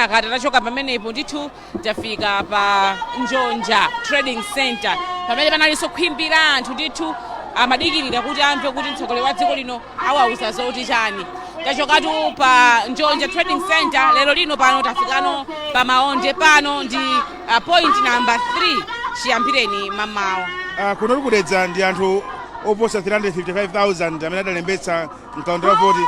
kenaka tatachoka pamenepo ndithu tafika pa Njonja Trading Center pamene panalinso khwimbira anthu ndithu amadikirira kuti amve kuti mtsogoleri wa dziko lino awauza zoti chani. Tachokatu pa Njonja Trading Center lero lino pano tafikano pa Mawonde pano ndi point number 3 chiyambireni mamawa. Kuno kudedza ndi anthu oposa 355,000 amene adalembetsa mkaundula wa voti.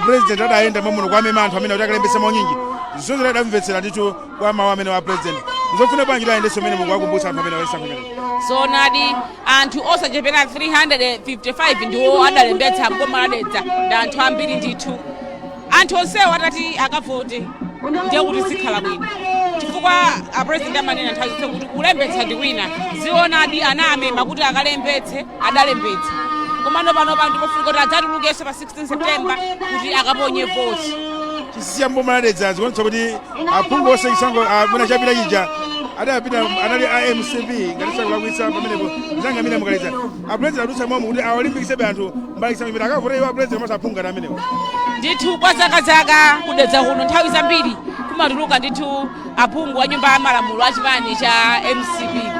President adayenda mamuno kwa amene anthu amene akalembetsa maunyinji zonse adamvetsera ndithu kwa mawu amene wa president. Nzofuna bwanji ayendenso amene mukuwakumbutsa anthu amene wayesankha pamene. So nadi anthu osachepera 355 ndiwo adalembetsa mboma la Dedza ndi anthu ambiri ndithu. Anthu onsewo atati akavote ndiye kuti zikhala bwino chifukwa president amanena nthawi zonse kuti kulembetsa ndi kwina zionadi anamema kuti akalembetse adalembetsa komano pano panthu pofunika kuti adzatulukenso pa 16 September kuti akaponye voti. Chisiya mboma la Dedza zikuonetsa kuti aphungu onse chisankho mwina chapita chija adapita anali AMCP ngati sakulakwitsa pamenepo zanga amene mukaliza president adutsa momwe kuti awalimbikitsebe anthu mbali chisankho imene akavote iwo president komanso aphungu amenewo. Ndithu kwa zaka kudedza kuno nthawi zambiri kumatuluka ndithu aphungu a nyumba ya malamulo a chipani cha MCP.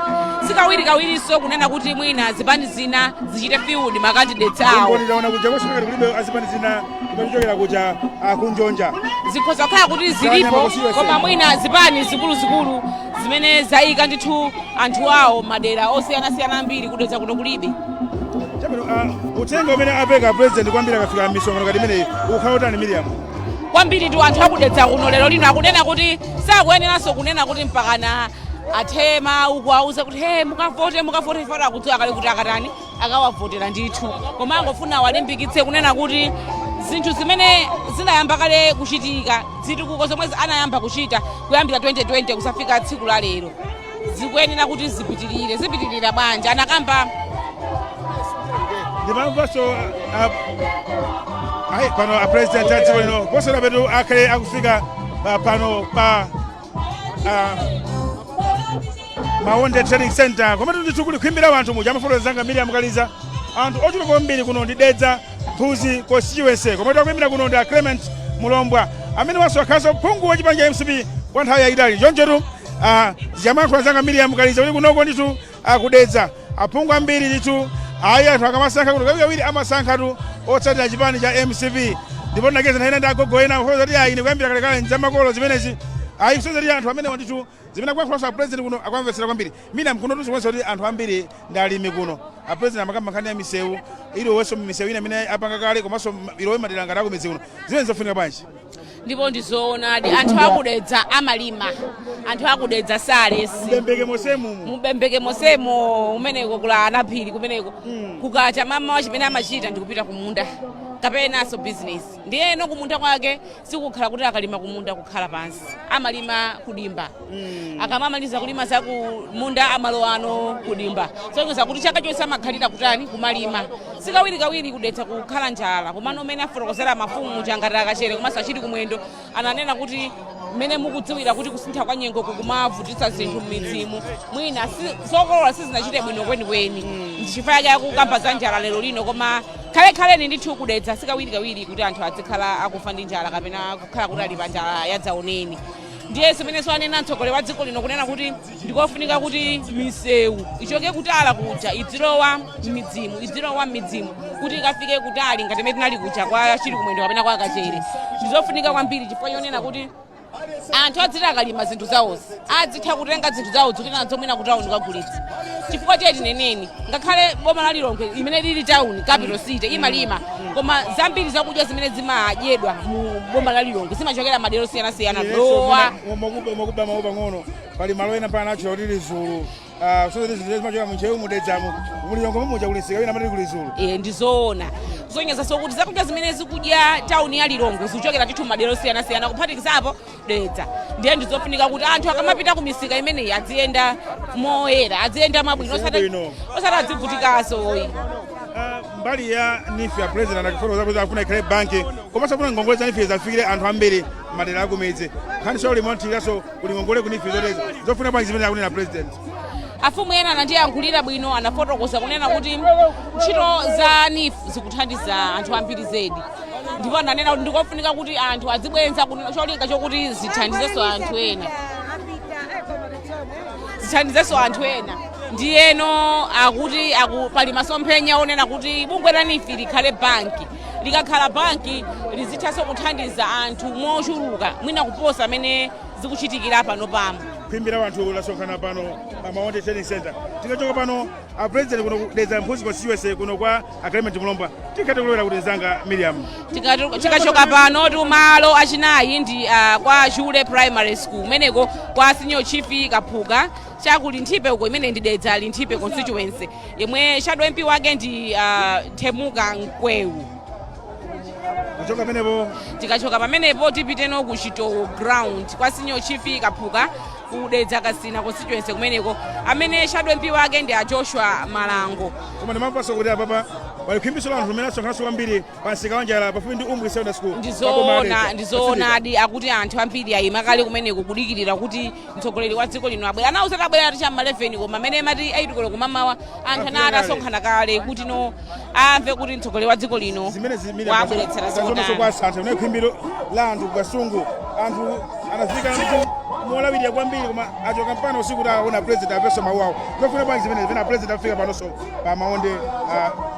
Sikawiriso kunena kuti mwina zipani zina zichite field makandidates awo. Ndaona kuja koshikira kulibe azipani zina kuchokera kuja kunjonja. Zikhoza kukhala kuti zilipo koma mwina zipani zikulu zimene zayika ndithu anthu awo madera osiyanasiyana ambiri kudedza kuno kulibe. Uthenga umene apeka president kwambiri akafika misonkhano ngati imeneyi ukhala utani Miriam? Kwambiri tu anthu akudedza kuno lero lino akunena kuti sakuyeneranso kunena kuti mpakana athema ukuwauza kuti mukavote fora akudziwa kale kuti akatani akawavotera ndithu koma angofuna awalimbikitse kunena kuti zinthu zimene zinayamba kale kuchitika zitukuko zomwe anayamba kuchita kuyambira 2020 kusafika tsiku la lero zikuyenera kuti zipitirira bwanji anakamba ndimamvaso pano president adziko lino posera petu akhale akufika pano pa Mawonde Trading Center komatu ndithu kuli khwimbira anthu muja amafotoza zanga Miriam Kaliza anthu ochuluka kwambiri kuno ndi Dedza Phuzi constituency komatu akwimbira kuno ndi Clement Mulombwa amene wanso akhaza phungu wachipani cha MCP kwa nthawi yayitali chonchotu ziyamankhula zanga Miriam Kaliza kuti kunoko ndithu kudedza aphungu ambiri ndithu ayi anthu akamasankha kuno kawiri amasankhatu otsatira chipani cha MCP ndipo nakeza naina ndi agogo ena kufotoza kuti ayi ndikuyambira kalekale nzamakolo zimenezi ayi kusoza anthu amene ndithu zimene kwankhulanso president kuno akwamvetsera kwambiri mina mkuno tuzikuonesa kuti anthu ambiri ndi alimi kuno president amakamba nkhani ya misewu ilowonso misewu ina amene apanga kale komanso ilowe madera ngati akumidzi kuno zimene zofunika bwanji. Ndipo ndizoonadi anthu akudedza amalima anthu akudedza salesi mubembeke mosemo umeneko kula anaphiri kumeneko kukacha mama wa chimene amachita ndikupita kumunda kapenanso business ndiyeno kumunda kwake sikukhala kuti akalima kumunda kukhala pansi amalima kudimba akamamaliza kulima za kumunda amalowano kudimba sokuza kuti chaka chonse amakhalira kutani kumalima sikawiri kudetsa kukhala njala komano umene afotokozera mafumu changati akachere komanso achiti kumwendo ananena kuti mmene mukudziwira kuti kusintha kwa nyengo kukumavutitsa zinthu m'midzimu mwina zokolola sizinachite bwino kwenikweni ndichifukwa chake akukamba za njala lero lino koma khalekhaleni ndithu kudedza sikawiri kuti anthu azikhala akufa ndi njala kapena kukhala kuti ali pa njala yadzaoneni. Ndiye zimene anena mtsogoleri wa dziko lino kunena kuti ndikofunika kuti misewu ichoke kutali kuja idzilowa m'midzimu kuti ikafike kutali ngati mmene tinali kuja kwa chiri kumwendo kapena kwa akachere ndizofunika kwambiri chifukwa chonena kuti anthu adziti akalima zinthu zawozi adzitha kutenga zinthu zawo zoti nazo mwina kutawuni kagulitsa chifukwa tiye tineneni ngakhale boma la Lilongwe imene lili town capital city imalima koma zambiri zakudya zimene zimadyedwa mu boma la Lilongwe zimachokera madera osiyanasiyana lowa mokuba maopa ngono pali malo ena pana achira kuti lizulu sozo zimachoka munchewu mudedzamo muliyongo mumuja kulisika wina amati kulizulu ndizoona zonyeza sokuti zakudya zimene zikudya town ya Lilongwe zichokera ndithu madera osiyanasiyana kuphatikizapo Dedza ndiye ndizofunika kuti anthu akamapita ku misika imeneyi adziyenda moyera adziyenda mabwino osati adzivutikaso mbali ya nifi ya president anakifotoza kuti afuna ikhale banki komanso afuna ngongole za nifi zafikire anthu ambiri madera akumidzi nkhani so limonthiraso kuti ngongole ku nifi zofuna bwanji zimene akunena president. Afumu ena anandiyankhulira bwino anafotokoza kunena kuti ntchito za NIF zikuthandiza anthu ambiri zedi ndipo ndanena kuti ndikofunika kuti anthu azibwenza cholinga chokuti zithandizeso anthu ena ndiyeno akuti pali masomphenya onena kuti bungwe la nifi likhale banki likakhala banki lizithanso kuthandiza anthu mochuluka mwina kuposa amene zikuchitikira pano pamo kwimbira wanthu lasonkhana pano pa Mawonde Training Center tikachoka pano a president kuno Dedza Mphunzi constituency kuno kwa Clement Mulomba tikhate kulowera kuti zanga Miriam tikachoka pano tumalo achinayi ndi kwa Jule Primary School meneko kwa Senior Chief Kaphuka chakuli nthipe uko imene ndi Dedza ali nthipe constituency yemwe shadow MP wake ndi Themuka Nkwewu tikachoka pamenepo tipiteno ku Chitowo ground kwa Senior Chief Kaphuka ku Dedza Kasina constituency kumeneko amene shadow MP wake ndi Joshua Malango koma ndimapaso kuti apapa walikhimbiso anthu amene asonkhanso kwambiri pansika wanjala pafupi ndi Umbu Secondary School ndizoonadi akuti anthu ambiri ayima kale kumeneko kudikirira kuti mtsogoleri wa dziko lino abwera anawuza tabwera ati chamma 11 koma amene amati ayitukolo kumamawa anthu anati asonkhana kale kuti no amve kuti mtsogoleri wa dziko lino wabweretsera zimene khimbiro la anthu kasungu anthu anazika molawirira kwambiri koma achoka mpano usiku kuti aona president apeso mawu awo ndofuna bwanji zimene president afika panonso pa Mawonde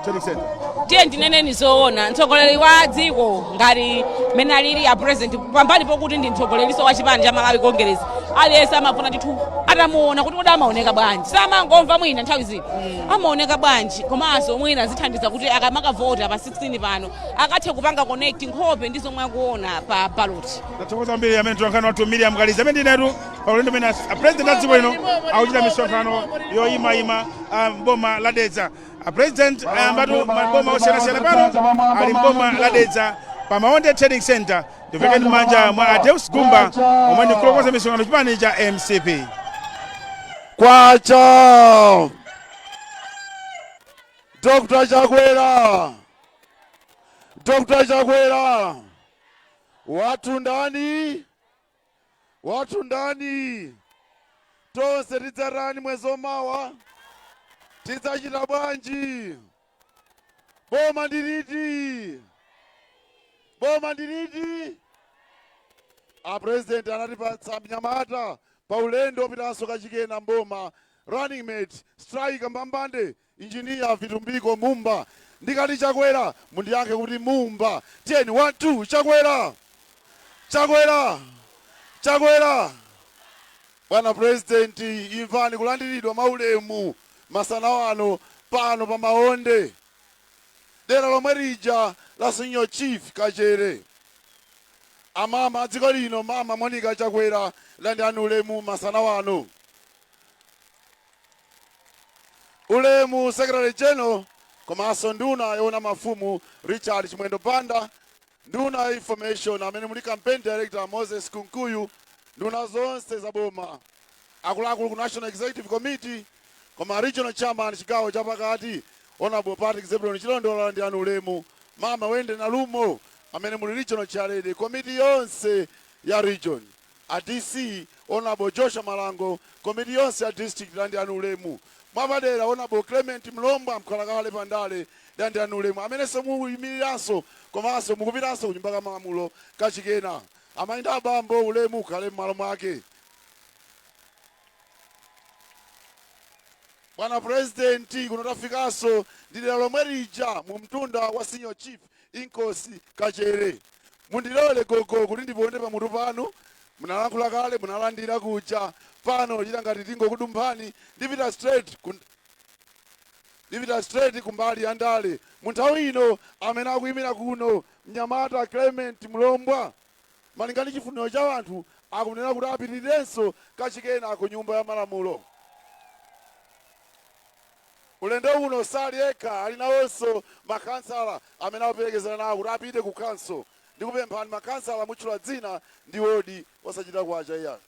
Training Center tiye ndineneni zoona mtsogoleri wa dziko ngati mene alili a president pambali pokuti ndi mtsogoleriso wa chipani cha Malawi Congress aliyense amafuna ndithu atamuona kuti kodi amaoneka bwanji samangomva mwina nthawi zino amaoneka bwanji komanso mwina zithandiza kuti akamakavota pa 16 pano akathe kupanga connect nkhope ndi zomwe akuona pa ballot tathokoza mbiri amene tulankhana wathu Miriam Galiza amene ndinetu pa ulendo umene a president a dziko lino akuchita misonkhano yoyimayima mboma la Dedza a president ambatu maboma osiyanasiyana pano ali mboma la Dedza pa Mawonde Training Center ndivekeni manja mwa Adeus Gumba omwe ndi kulokoza misonkhano chipani cha MCP kwacha Dr. Chakwera watu ndani tonse tidzarani mwezi omawa tidzachita bwanji boma ndiliti a president anatipatsa mnyamata pa ulendo pitanso kachikena mboma running mate strike mbambande engineer Vitumbiko Mumba ndikati Chakwera mundiyankhe kuti Mumba 10 1 2 Chakwera bwana president imvani kulandiridwa maulemu masana wano pano pa Mawonde dera lomwe lija la Senior Chief Kachere amama dziko lino mama Monica Chakwera landani ulemu masana wano ulemu Secretary General komanso nduna yona mafumu Richard Chimwendo Panda nduna information amene muli campaign director Moses Kunkuyu nduna zonse za boma akuluakulu ku National Executive Committee koma regional chairman chigawo chapakati honorable Patrick Zebulon Chilondola ndi anu ulemu mama wende na lumo amene muli regional chairlady committee yonse ya region a DC honorable Joshua Malango committee yonse ya district ndi anu ulemu mwapadera honorable Clement Mlomba mkhalakale pandale ndi anu ulemu amene semuyimiriranso komanso mukupiranso kunyumba ka malamulo kachikena amainda abambo ulemu ukhale m'malo mwake bwana president kuno tafikanso ndidera lomwe lija mu mtunda wa Senior Chief Inkosi Kachere mundilole gogo kuti ndiponde pamutu panu munalankhula kale munalandira kuja pano chita ngati tingokudumphani ndipita straight kumbali ya ndale munthawi ino amene akuyimira kuno mnyamata Clement Mlombwa malingana chifuniro cha anthu akunena kuti apitirenso kachikena ku nyumba ya malamulo ulendo uno sali eka ali nawonso makansala amene aperekezana nawo kuti apite ku council ndikupemphani makansala mutchula dzina ndi wodi wasachita kwacha iya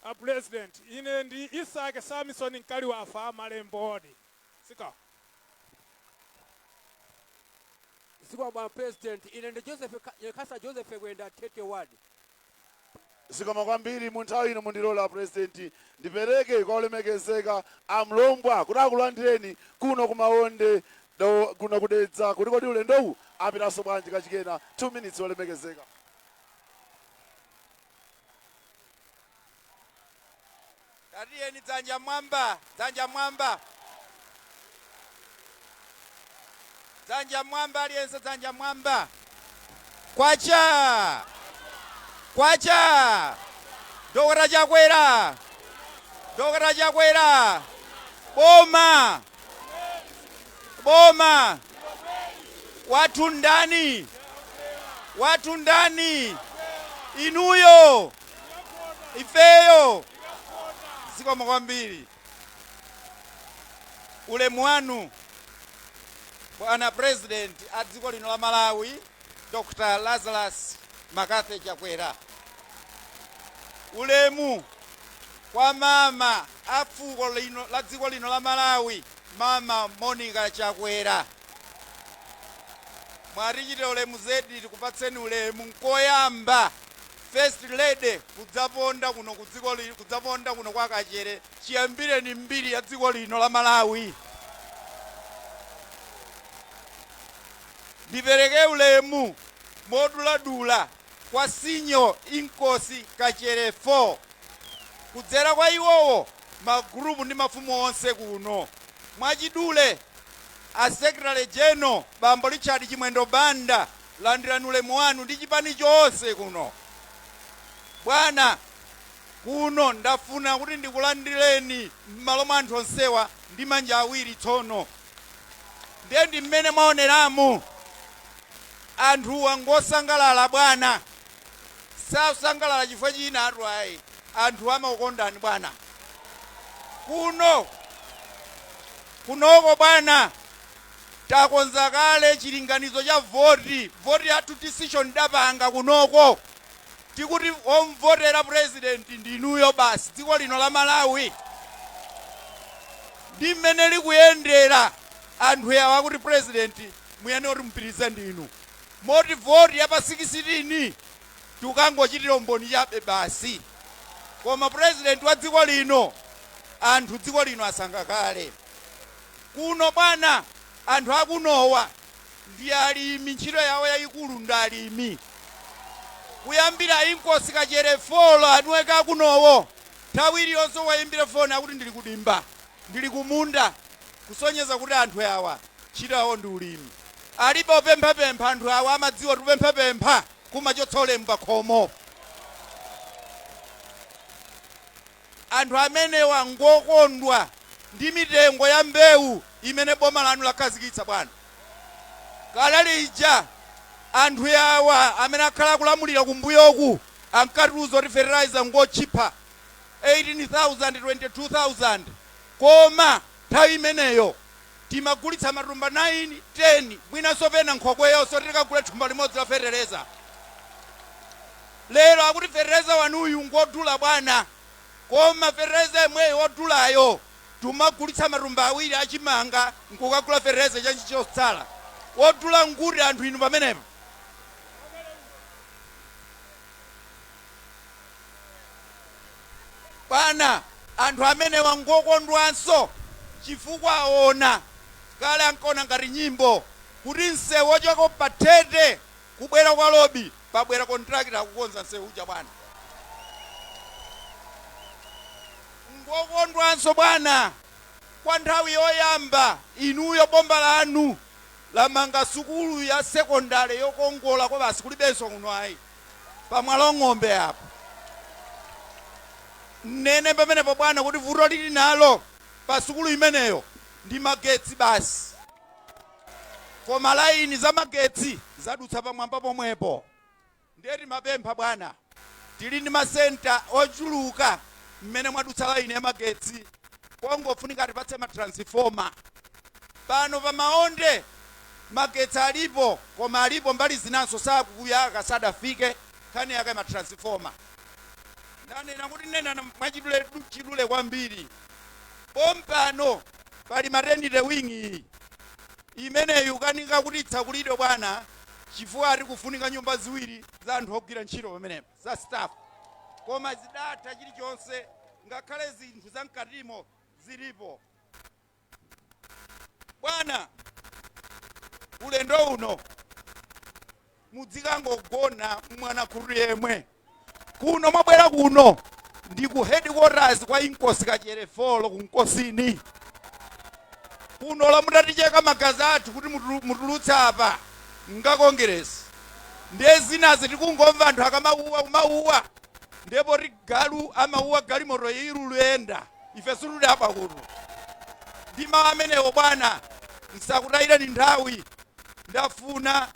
a president ine ndi Isaac Samson nkali wafa malembo odi sika bwana president ine ndi Joseph kwenda Tete ward sikoma kwambiri munthawi ino mundilola president ndipereke kwa olemekezeka amlombwa kuti akulandireni kuno ku Mawonde kuno kudedza kuti kodi ulendowu apitaso bwanji kachikena 2 minutes olemekezeka. Tatiyeni dzanja mwamba, dzanja mwamba. Dzanja mwamba aliyense dzanja mwamba. Kwacha. Kwacha. Dr. Chakwera. Dr. Chakwera. Boma. Boma. Watu ndani. Watu ndani. Inuyo. Ifeyo. Zikomo kwambiri. Ulemu wanu Bwana President a dziko lino la Malawi, Dr. Lazarus Makathe Chakwera. Ulemu kwa mama a fuko lino la dziko lino la Malawi, Mama Monica Chakwera. Mwarichite ulemu zedi tikupatseni ulemu nkoyamba First Lady kudzaponda kuno kudzaponda kuno kwa Kachere chiyambire ni mbiri ya dziko lino la Malawi. Ndipereke ulemu moduladula kwa sinyo inkosi Kachere 4 kudzera kwa iwowo magrupu ndi mafumu onse kuno mwachidule a Secretary General Bambo Richard Chimwendo Banda landirani ulemu wanu ndi chipani chonse kuno. Bwana kuno ndafuna kuti ndikulandireni m'malo mwa anthu onsewa ndi manja awiri tsono. Ndi mmene maoneramu anthu angosangalala bwana. Sasangalala chifukwa china atu ayi. Anthu amakukondani bwana. Kunoko bwana takonza kale chilinganizo cha voti yathu decision dapanga kunoko. Tikuti omvotera president ndinuyo basi dziko lino la Malawi. Ndi mmene likuyendera anthu yawa kuti president muyene kuti mpirize ndinu. Moti voti ya pa 16 tukangochitira umboni chabe basi. Koma president wa dziko lino anthu dziko lino asankha kale. Kuno bwana anthu akunowa ndi alimi ntchito yawo yayikulu ndi alimi. Kuyambira inkosi Kachere 4 anuweka kunowo nthawi iliyonse wayimbira foni akuti ndili kudimba ndili kumunda kusonyeza kuti anthu awa ntchito yawo ndi ulimi. Alibe opemphapempha anthu awa amadziwa tupemphapempha kumachotsa ulemu pakhomo. Anthu amenewa ngokondwa ndi mitengo ya mbewu imene boma lanu lakhazikitsa bwana. Kale lija anthu yawa amene akhala kulamulira kumbuyoku ankatiuza kuti fertilizer ngochipa 18,000 22,000 koma nthawi imeneyo timagulitsa matumba 9 10 mwinanso pena nkhokweyo so tikagula thumba limodzi la fertilizer. Lero akuti fertilizer wanuyu ngodula bwana. Koma fertilizer imweyo wodulayo tumagulitsa matumba awiri achimanga nkukagula fertilizer chanchi chotsala. Wodula nguti anthu inu pamenepo. Bwana anthu amene wangokondwanso chifukwa aona kale ankona ngati nyimbo kuti nsewu wochoka patete kubwera kwa lobi pabwera kontrakita akukonza nsewu uja bwana. Ngokondwanso bwana kwa nthawi yoyamba inuyo bomba lanu lamanga sukulu ya sekondale yokongola kwa basi kulibenso kuno ayi pamwalo ng'ombe apo. Nene pamenepo bwana kuti vuto lili nalo pa sukulu imeneyo ndi magetsi basi. Koma laini za magetsi zadutsa pamwamba pomwepo. Ndeti mapempha bwana tili ndi masenta ochuluka mmene mwadutsa laini ya magetsi kongofunika tipatse matransformer. Pano pa Mawonde magetsi alipo koma alipo mbali zinanso sakuyaka sadafike kani yake matransformer. Ndanena kuti nena mwachidule kwambiri. Pompano pali maternity wing imeneyu kanika kuti itsakulidwe bwana chifukwa ari kufunika nyumba ziwiri za anthu ogwira ntchito pamenepo za staff. Koma zidatha chilichonse ngakhale zinthu za mkatimo zilipo. Bwana ulendo uno mudzikangogona mwana kuri yemwe kuno mwabwera kuno ndi ku headquarters kwa inkosi kachere folo kunkosini kuno la mutaticheka magazi athu kuti mutulutsa apa ngakongeresi ndiye zinazi tikungomva anthu akamauwa kumauwa ndipo tigalu amauwa galimoto iru luyenda ife situli apa kuno ndi mawu amenewo bwana nsakutayireni nthawi ndafuna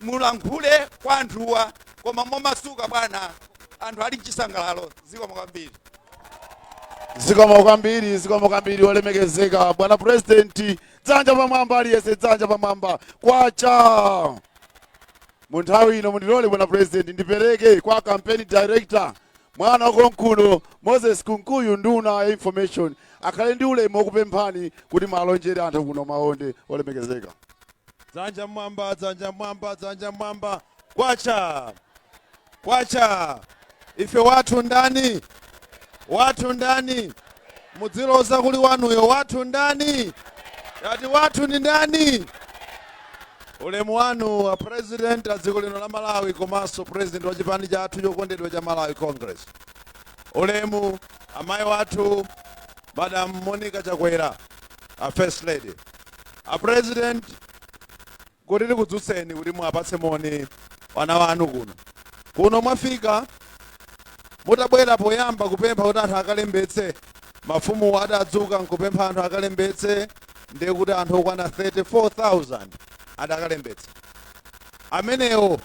mulankhule kwa anthuwa koma momasuka bwana anthu ali mchisangalalo zikomo kwambiri zikomo kwambiri olemekezeka bwana president dzanja pamwamba aliyese dzanja pamwamba kwacha mu nthawi ino mundilole bwana president ndipereke kwa campaign director mwana wakonkuno Moses Kunkuyu nduna ya information akhale ndi ulemu okupemphani kuti malonjere anthu kuno Mawonde olemekezeka dzanja mwamba dzanja mwamba dzanja mwamba kwacha kwacha ife wathu ndani mudziloza kuli wanuyo wathu ndani yati wathu ni ndani ulemu wanu wa president a dziko lino la Malawi komanso president wa chipani chathu chokondedwa cha Malawi Congress ulemu amayi wathu Madam Monica Chakwera a first lady a president kuti tikudzutseni kuti muapatse moni wana wanu kuno mwafika mutabwera poyamba kupempha kuti anthu akalembetse mafumu adadzuka nkupempha anthu akalembetse ndiye kuti anthu okwana 34,000 adakalembetsa amenewo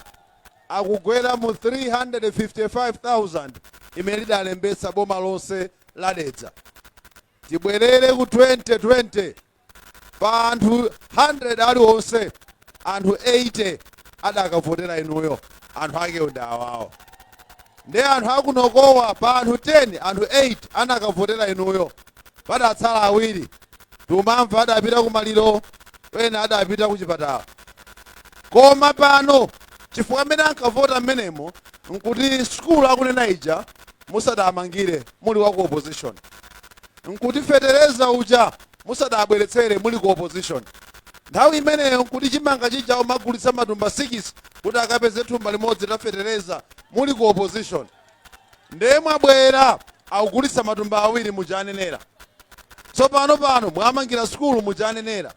akugwera mu 355,000 imene lidalembetsa boma lonse la Dedza tibwerere ku 2020 pa anthu 100 aliwonse anthu 80 adakavotera inuyo anthu ake udawawo ndi anthu akunokowa pa anthu 10 anthu 8 anakavotera inuyo padatsala awiri tumamva adapita kumaliro wena adapita kuchipatala koma pano chifukwa amene ankavota mmenemo nkuti skulu akunena ija musadamangire muli wa ku opposition nkuti fetereza uja musadabweretsere muli ku opposition nthawi imeneyo nkuti chimanga chija umagulitsa matumba 6 kuti akapeze thumba limodzi tafetereza muli ku opposition ndiye mwabwera akugulitsa matumba awiri mujanenera tsopano pano mwamangira skulu mujanenera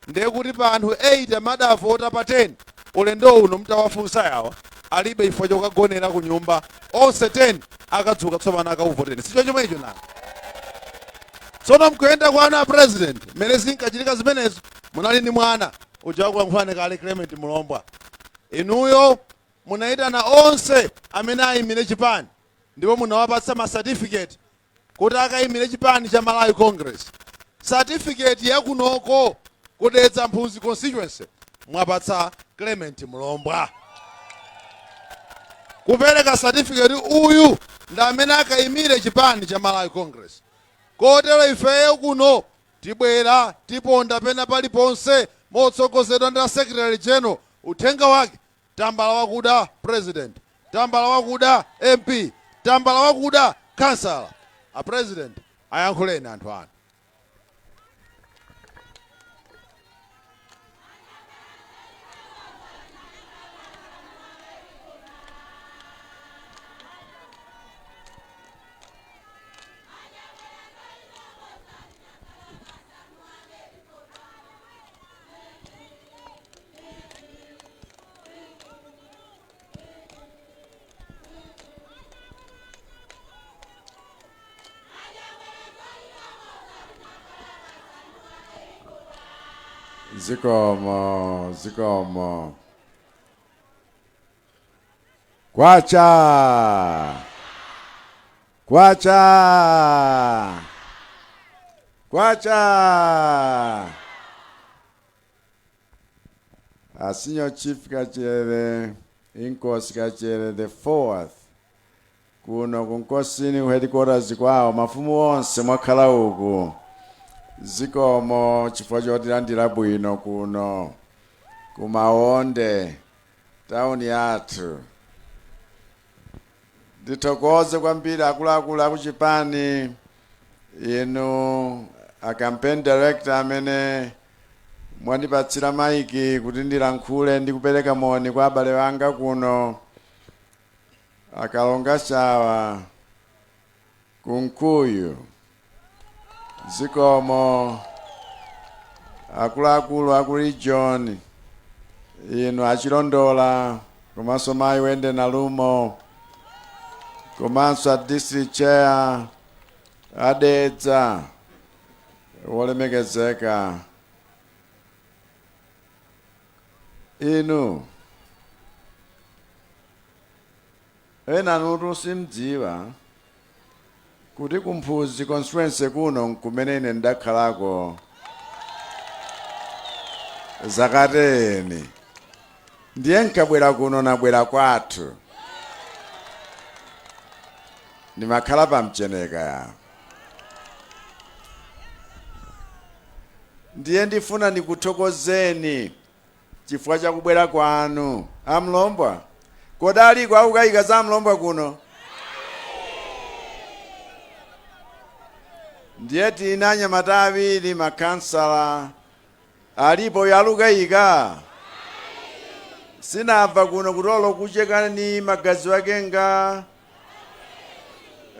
ndiye kuti pa anthu 8 amadavota pa 10 ulendo uno mtawafunsa yawa alibe ifo chokagonera ku nyumba onse 10 akadzuka tsopano akavotera sicho chomwe icho nani tsono mkuyenda kwa ana president mmene zinkachitika zimenezo munali ndi mwana uja wakulankhulani kale Clement Mulombwa inuyo munayitana onse amene ayimire chipani ndipo munawapatsa ma certificate kuti akayimire chipani cha Malawi Congress certificate yakunoko kudedza Mphuzi constituency mwapatsa Clement Mulombwa kupereka certificate uyu ndi amene akayimire chipani cha Malawi Congress kotero ifeyo kuno tibwera tiponda pena paliponse motsogozedwa ndi secretary general uthenga wake tambala wakuda president tambala wakuda MP tambala wakuda councilor a president ayankhuleni anthu anu Zikomo. Kwacha. Senior Chief Kachere, Inkosi Kachere the 4th. Kuno kunkosini headquarters kwawo mafumu onse mwakhala uku. Zikomo chifukwa chotilandira bwino kuno ku Mawonde town yathu ndithokoze kwambiri akuluakulu akuchipani inu a campaign director amene mwandipatsira maiki kuti ndilankhule ndi kupereka moni kwa abale wanga kuno akalonga chawa kunkuyu zikomo akuluakulu aku region inu achilondola komanso mayi wende nalumo komanso a district chair adedza wolemekezeka inu ena nutu simdziwa kuti kumphuzi constituency kuno nkumene ine ndakhalako zakateni ndiye nkabwera kuno nabwera kwathu ndimakhala pamcheneka yawo ndiye ndifuna ndikuthokozeni chifukwa cha kubwera kwanu amlombwa kodali kwa ukayika za mlombwa kuno ndiye tina anyamata awiri makansala alipo yalukayika sinamva kuno kutolo kucheka ni magazi wake nga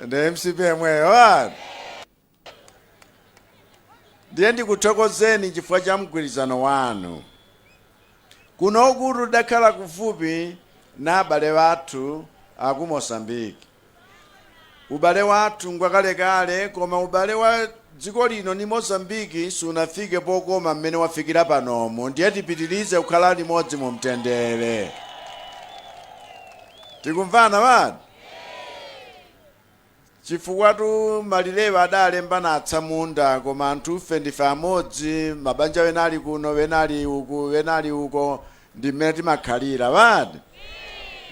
ndi MCP mweyo ndiye ndikuthokozeni chifukwa cha mgwirizano wanu kuno kuti dakhala kufupi na abale wathu aku Mozambique ubale wathu ngwakalekale koma ubale wa dziko lino ni Mozambique sunafike pokoma mmene wafikira panomo ndiye tipitirize kukhala limodzi mu mtendere tikumvana bana chifukwa tu malilewa adalemba natsa munda koma anthu ife ndife amodzi mabanja wenali kuno wenali uko ndi mmene timakhalira bana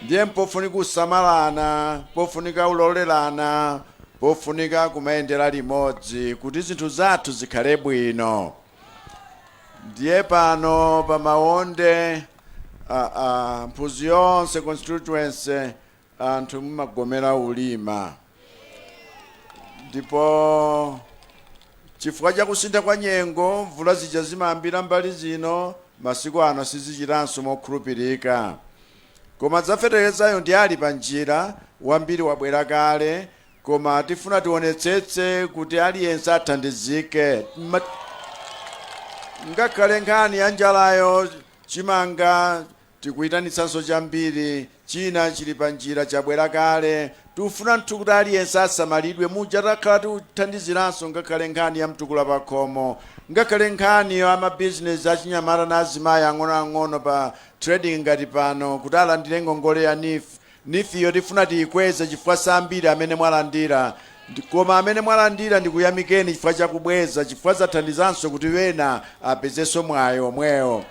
ndiye pofunika kusamalana pofunika ulolerana pofunika kumayendera limodzi kuti zinthu zathu zikhale bwino ndiye pano pa Mawonde mphuzi yonse constituency anthu mumagomera ulima ndipo chifukwa cha kusintha kwa nyengo mvula zija zimayambira mbali zino masiku ano sizichitanso mokhulupirika koma zafetekezayo ndi ali pa njira wambiri wabwera kale koma tifuna tionetsetse kuti aliyense athandizike ngakhale nkhani ya njalayo chimanga tikuyitanitsanso chambiri china chili pa njira chabwera kale tufuna nthu kuti aliyense asamalidwe muja takhala tikuthandiziranso ngakhale nkhani ya mtukula pa khomo ngakhale nkhani ya mabizinesi achinyamata na azimayi ang'onoang'ono pa trading ngati pano kuti alandire ngongole ya nifiyo tifuna tiyikweze chifukwa sambiri amene mwalandira koma amene mwalandira ndikuyamikeni chifukwa chakubweza chifukwa zathandizanso kuti wena apezenso mwayo omwewo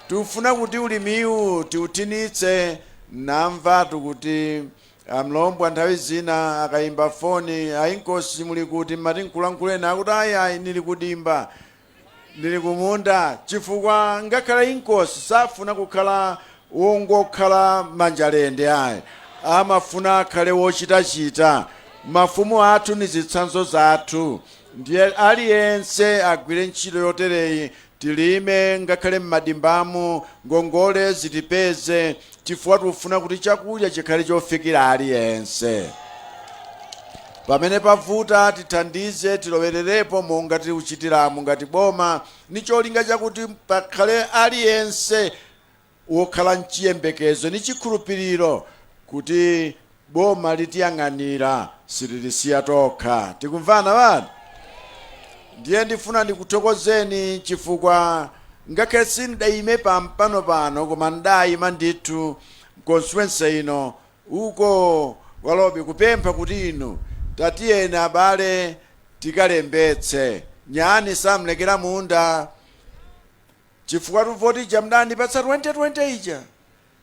tufuna kuti ulimiwu tiutinitse namvatu kuti amlombwa nthawi zina akayimba foni ayinkosi muli kuti mmati nkulankhuleni akuti ayi nili kudimba nili kumunda chifukwa ngakhala inkosi safuna kukhala wongokhala manjalende ayi amafuna akhale wochitachita mafumu athu ni zitsanzo zathu ndiye aliyense agwire ntchito yotereyi tilime ngakhale mmadimbamu ngongole zitipeze chifukwa tufuna kuti chakudya chikhale chofikira aliyense pamene pavuta tithandize tilowererepo monga tiuchitiramu ngati boma ni cholinga chakuti pakhale aliyense wokhala mchiyembekezo ni chikhulupiriro kuti boma litiyang'anira sililisiya tokha tikumvana bana ndiye ndifuna ndikuthokozeni chifukwa ngakhale sindayime pampano pano koma ndayima ndithu constituency ino uko walobi kupempha kuti inu tatiyeni abale tikalembetse nyani samlekera munda chifukwa tuvoti jamdani patsa 2020 ija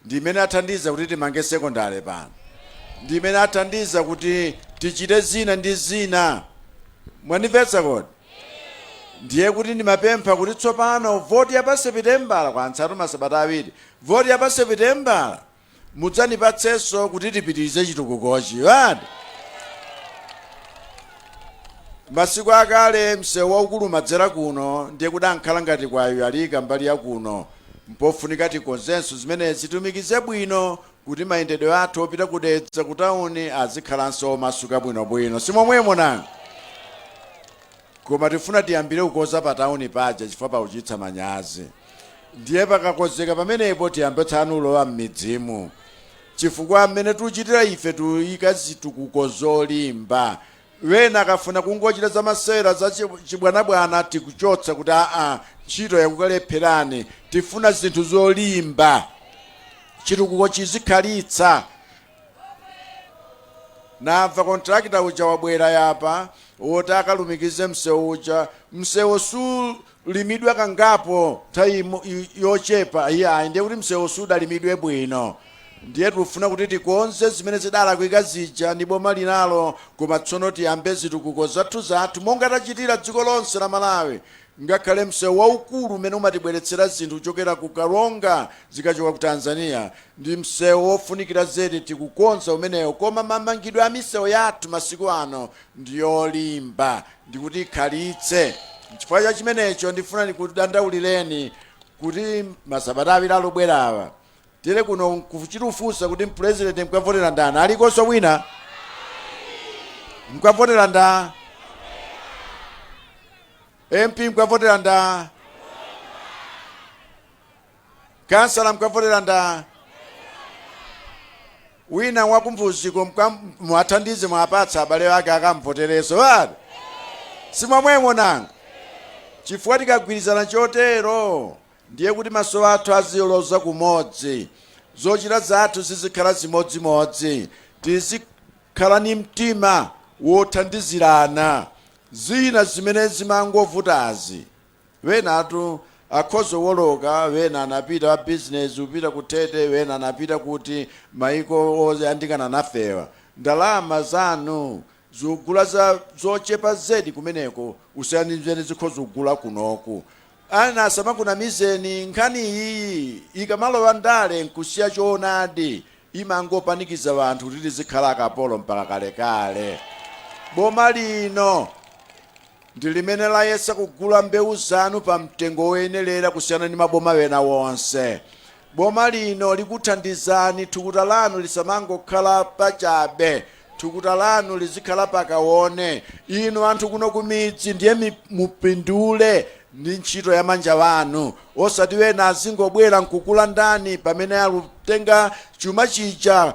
ndimene athandiza kuti timange sekondale pano ndimene athandiza kuti tichite zina ndi zina mwanimvetsa kodi ndiye kuti ndimapempha kuti tsopano voti ya pa Seputembala kwa antsatu masabata awiri voti ya pa Seputembala mudzanipatsenso kuti tipitirize chitukukochi wadi masiku akale msewu waukulu madzera kuno ndiye kuti ankhala ngati kwayo alika mbali ya kuno mpofunika tikonzenso zimenezi tumikize bwino kuti mayendedwe athu opita ku Dedza ku tauni azikhalanso masuka bwinobwino simomwemo nanga koma tifuna tiyambire kukoza pa tauni paja chifukwa pauchitsa manyazi ndiye pakakozeka pamenepo tiyambe tsanulo m'midzimu chifukwa mmene tuchitira ife tuyika zitukuko zolimba wena akafuna kungochita za masera za chibwanabwana tikuchotsa kuti ntchito yakukalepherani tifuna zinthu zolimba chitukuko chizikhalitsa namva kontrakita uja wabwera yapa woti akalumikize msewu uja msewu sulimidwa kangapo nthawi yochepa iyayi ndiye kuti msewu sudalimidwe bwino ndiye tufuna kuti tikonze zimene zidala kuika zija ndi boma linalo koma tsono tiyambe zitukuko zathu monga tachitira dziko lonse la Malawi ngakhale msewu waukulu umene umatibweretsera zinthu kuchokera ku Karonga zikachoka ku Tanzania ndi msewu wofunikira zedi tikukonza umenewo koma mamangidwe a misewu yathu masiku ano ndiyolimba ndikuti ikhalitse chifukwa cha chimenecho ndifuna ndikudandaulireni kuti masabata awiri alobwerawa tile kuno kuchitufusa kuti president mkavotera ndani alikonso wina mkavotera nda MP mkavotera nda kansala mkavotera nda wina wakumvuziko mwathandize mwapatsa abale ake akamvotereso wadi simomwemo nanga chifukwa tikagwirizana chotero ndiye kuti maso athu aziyoloza kumodzi zochita zathu zizikhala zimodzimodzi tizikhala ni mtima wothandizirana zina zimene zimangovutazi wenatu akhozo woloka wena anapita wa business upita kutete wena anapita kuti maiko oyandikana nafewa ndalama zanu zogula zochepa zedi kumeneko usiyani zimene zikhoza kugula kunoku ana samakunamizeni nkhani iyi ikamalowa ndale nkusiya choonadi imangopanikiza wanthu kuti zikhala akapolo mpaka kalekale boma lino ndi limene layesa kugula mbewu zanu pa mtengo woyenelera kusiyana ndi maboma wena wonse boma lino likuthandizani thukuta lanu lisamangokhala pachabe thukuta lanu lizikhala pakaone ino anthu kuno kumidzi ndiye mupindule ndi ntchito ya manja wanu osati wena azingobwera nkukula ndani pamene alutenga chuma chija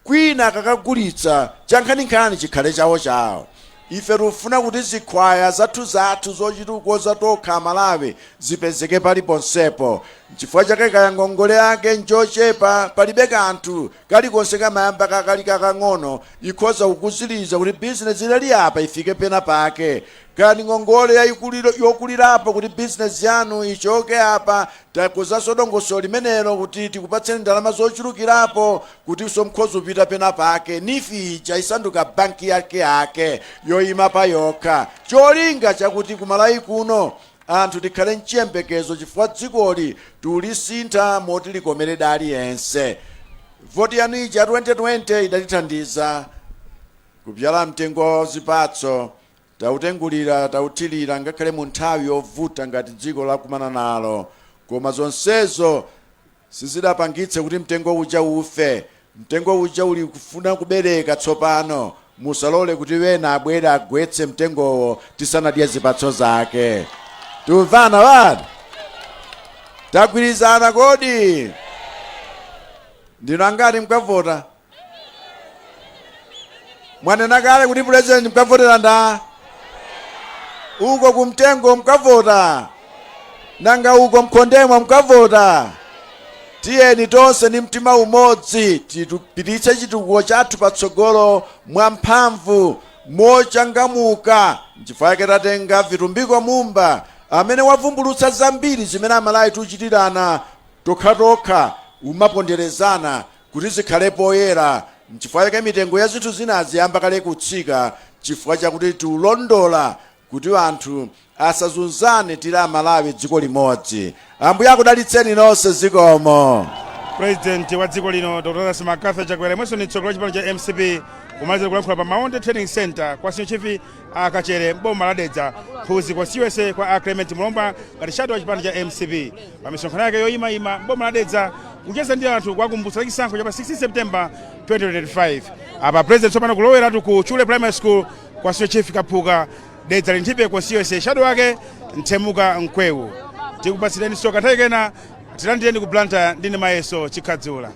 kwina akakagulitsa chankhanikhani chikhale chawo ife tufuna kuti zikhwaya zathu zochituko zatokha Malawi zipezeke paliponsepo chifukwa chake kaya ngongole yake njochepa palibe kanthu kalikonse kamayamba kakali kakang'ono ikhoza kukuziliza kuti bizinesi ilali apa ifike pena pake kani ngongole yokulirapo kuti bizinesi yanu ichoke apa takozanso dongosolo limenelo kuti tikupatseni ndalama zochulukirapo kuti mkhoza upita pena pake nificha isanduka banki yake yoyima pa yokha cholinga chakuti ku Malawi kuno anthu tikhale mchiyembekezo chifukwa dzikoli tulisintha moti likomereda aliyense voti yanu ija 2020 idatithandiza kubyala mtengo wa zipatso tautengulira tauthirira ngakhale mu nthawi yovuta ngati dziko lakumana nalo koma zonsezo sizidapangitse kuti mtengo uja ufe mtengo uja uli kufuna kubereka tsopano musalole kuti wena abwere agwetse mtengowo tisanadye zipatso zake tumvana wadi tagwirizana kodi ndino angati mkavota mwanena kale kuti president mkavotera nda uko kumtengo mkavota nanga uko mkhondemo mkavota tiyeni tonse ni mtima umodzi titupititse chitukuko chathu patsogolo mwamphamvu mochangamuka chifukwa tatenga vitumbiko mumba amene wavumbulutsa zambiri zimene Malawi tuchitirana tokha umaponderezana kuti zikhale poyera chifukwa chake mitengo ya zinthu zinazi yamba kale kutsika chifukwa chakuti tiulondola kuti anthu asazunzane tira Malawi dziko limodzi ambuye akudalitseni nonse zikomo President wa dziko lino Dr. Chakwera Chakwera mweso ni tsogolo chipano cha MCP kumaliza kulankhula pa Mawonde Training Center kwa Senior Chief Kachere mboma la Dedza Phuzi kwa CUSA kwa Clement Mulomba ngati shadow wa chipani cha MCP pa misonkhano yake yoyima mboma la Dedza kucheza ndi anthu kwakumbutsa chisankho cha pa 16 September 2025. Apa president tsopano kuloweratu ku Chule Primary School kwa Senior Chief Kaphuka Dedza linthibe kwa CUSA shadow wake Nthemuka Nkwewu. Tikupatsideni soka nthaka ina tilandireni ku Blantyre ndine Mayeso Chikhadzula.